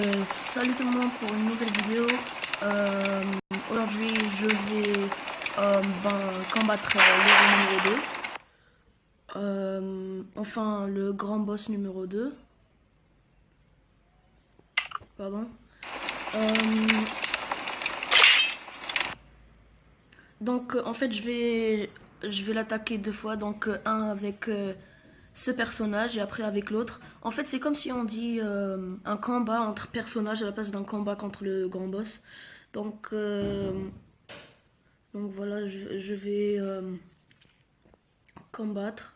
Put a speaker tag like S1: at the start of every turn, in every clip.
S1: Salut tout le monde pour une nouvelle vidéo. Aujourd'hui je vais combattre le numéro 2. Enfin le grand boss numéro 2. Pardon. Donc en fait je vais l'attaquer deux fois. Donc un avec ce personnage et après avec l'autre. En fait c'est comme si on dit un combat entre personnages à la place d'un combat contre le grand boss. Donc voilà, je vais combattre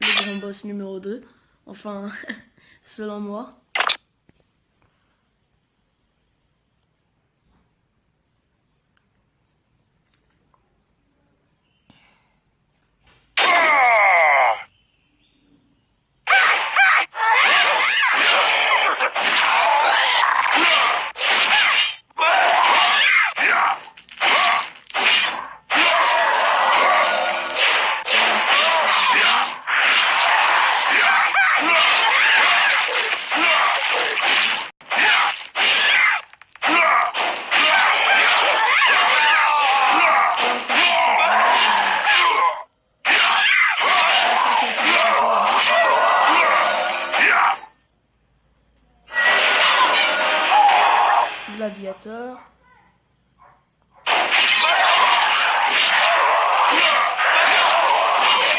S1: le grand boss numéro 2. Enfin selon moi. Gladiateur.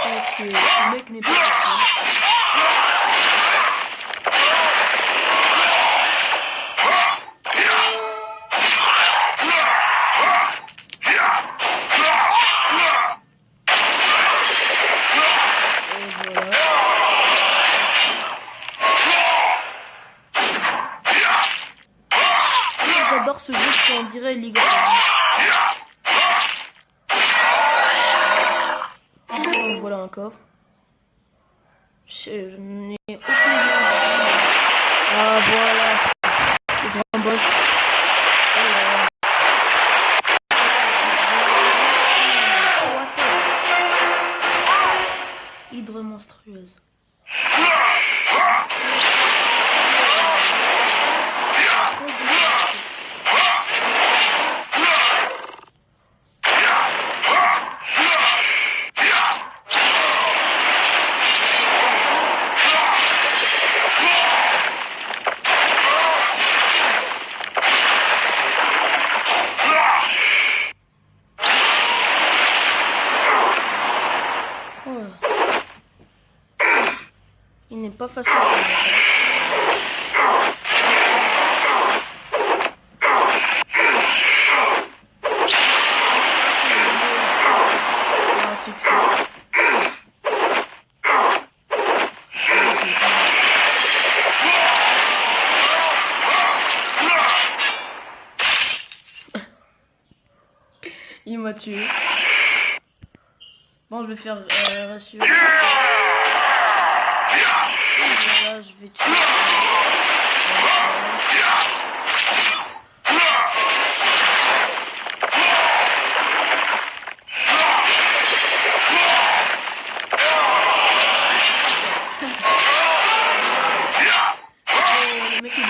S1: Ok, le mec n'est pas facile. J'adore ce jeu, on dirait League of Legends. Voilà un coffre. Je n'ai aucune idée. Ah voilà, le grand boss. Hydre monstrueuse. Il n'est pas facile. Un succès. Il m'a tué. Bon, je vais faire rassurer. Là, je vais tuer. Le mec est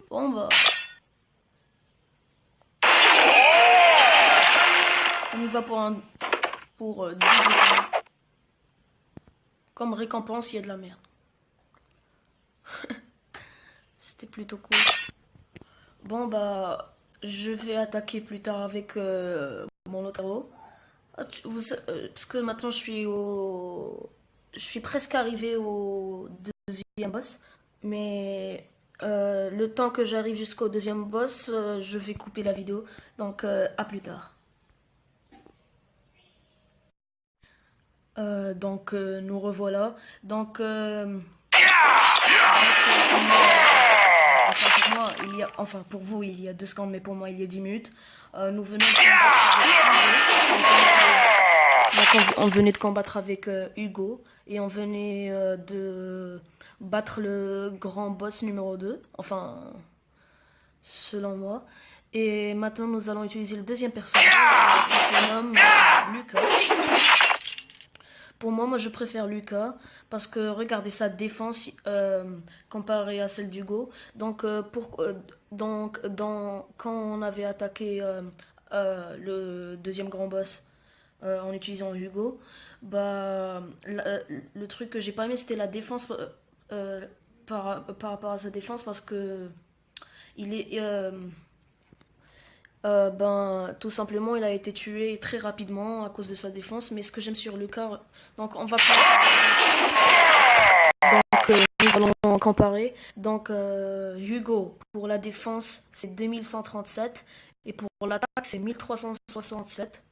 S1: bon bah, on y va pour 10 étoiles. Comme récompense, il y a de la merde. C'était plutôt cool. Bon bah, je vais attaquer plus tard avec mon autre héros. Parce que maintenant je suis presque arrivé au deuxième boss. Mais le temps que j'arrive jusqu'au deuxième boss, je vais couper la vidéo. Donc à plus tard. Nous revoilà. Enfin pour vous il y a 2 secondes, mais pour moi il y a 10 minutes. Nous venons de Donc on venait de combattre avec Hugo et on venait de battre le grand boss numéro 2, enfin selon moi. Et maintenant nous allons utiliser le deuxième personnage qui se nomme Lucas. Pour moi, je préfère Lucas parce que regardez sa défense comparée à celle d'Hugo. Donc, quand on avait attaqué le deuxième grand boss en utilisant Hugo, le truc que j'ai pas aimé c'était la défense par rapport à sa défense parce que il est tout simplement, il a été tué très rapidement à cause de sa défense. Mais ce que j'aime sur Lucas, donc on va nous allons comparer. Donc Hugo pour la défense c'est 2137 et pour l'attaque c'est 1367.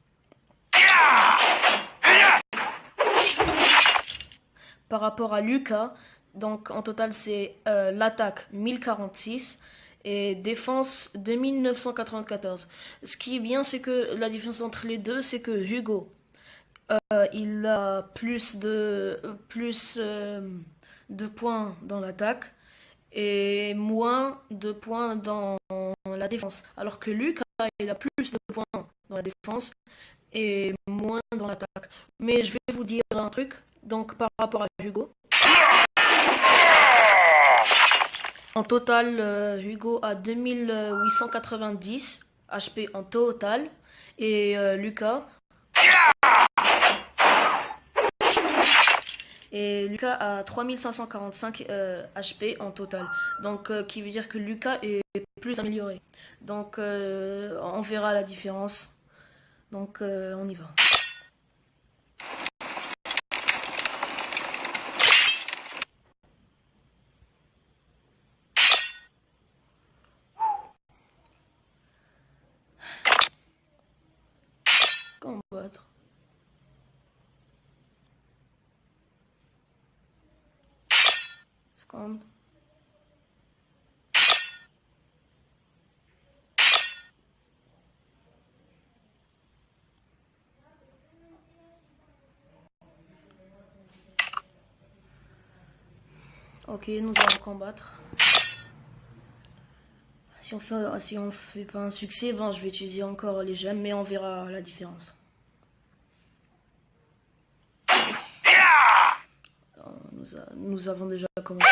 S1: Par rapport à Lucas, donc en total c'est l'attaque 1046 et défense 2994. Ce qui est bien, c'est que la différence entre les deux, c'est que Hugo, il a plus de points dans l'attaque et moins de points dans la défense. Alors que Lucas, il a plus de points dans la défense et moins dans l'attaque. Mais je vais vous dire un truc. Donc par rapport à Hugo, en total, Hugo a 2890 HP en total. Et Lucas a 3545 HP en total. Donc, qui veut dire que Lucas est plus amélioré. Donc, on verra la différence. Donc, on y va. Combattre. Seconde. Ok, nous allons combattre. Si on fait pas un succès, je vais utiliser encore les gemmes, mais on verra la différence. Nous avons déjà commencé.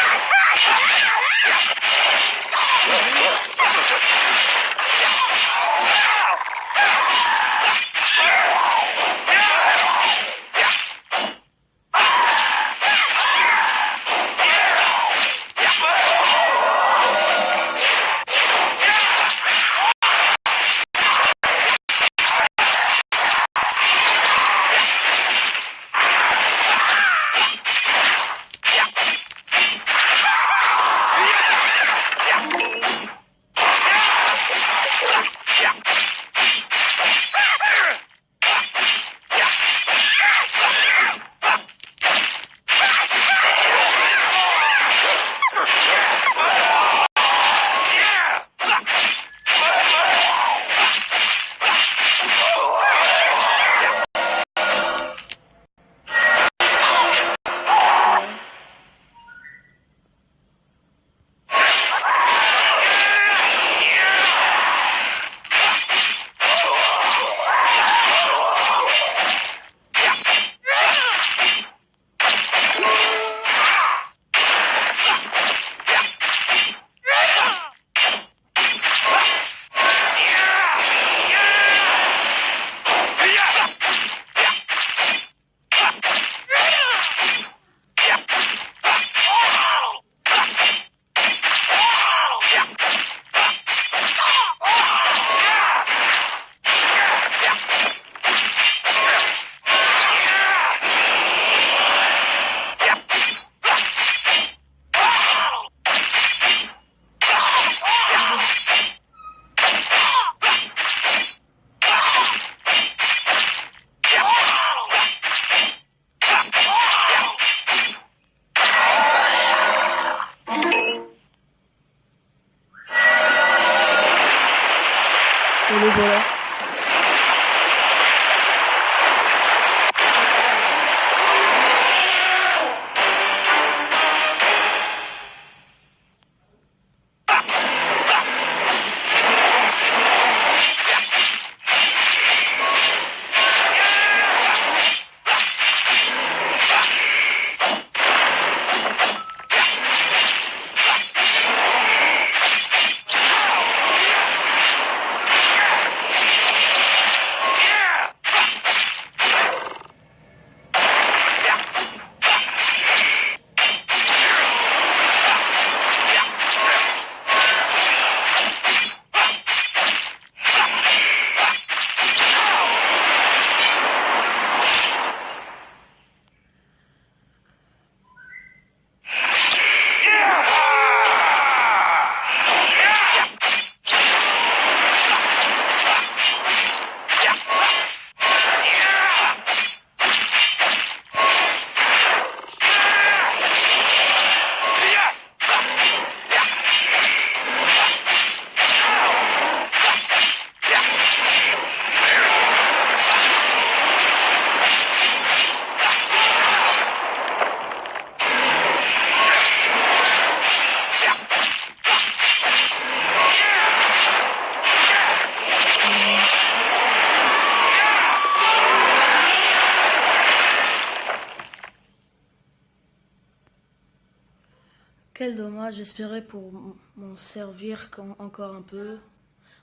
S1: Quel dommage, j'espérais pour m'en servir encore un peu.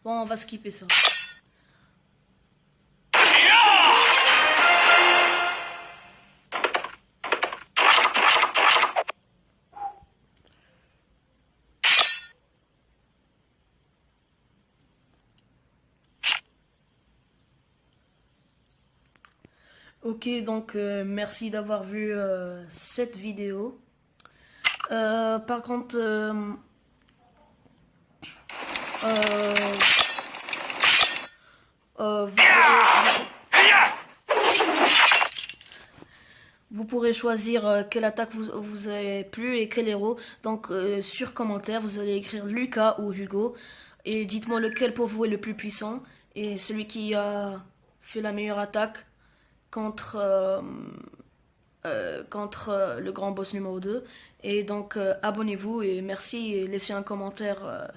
S1: Bon, on va skipper ça. Ok, donc merci d'avoir vu cette vidéo. Par contre, euh, vous pourrez choisir quelle attaque vous avez plu et quel héros. Donc sur commentaire, vous allez écrire Lucas ou Hugo et dites-moi lequel pour vous est le plus puissant et celui qui a fait la meilleure attaque contre le grand boss numéro 2. Et donc abonnez-vous et merci et laissez un commentaire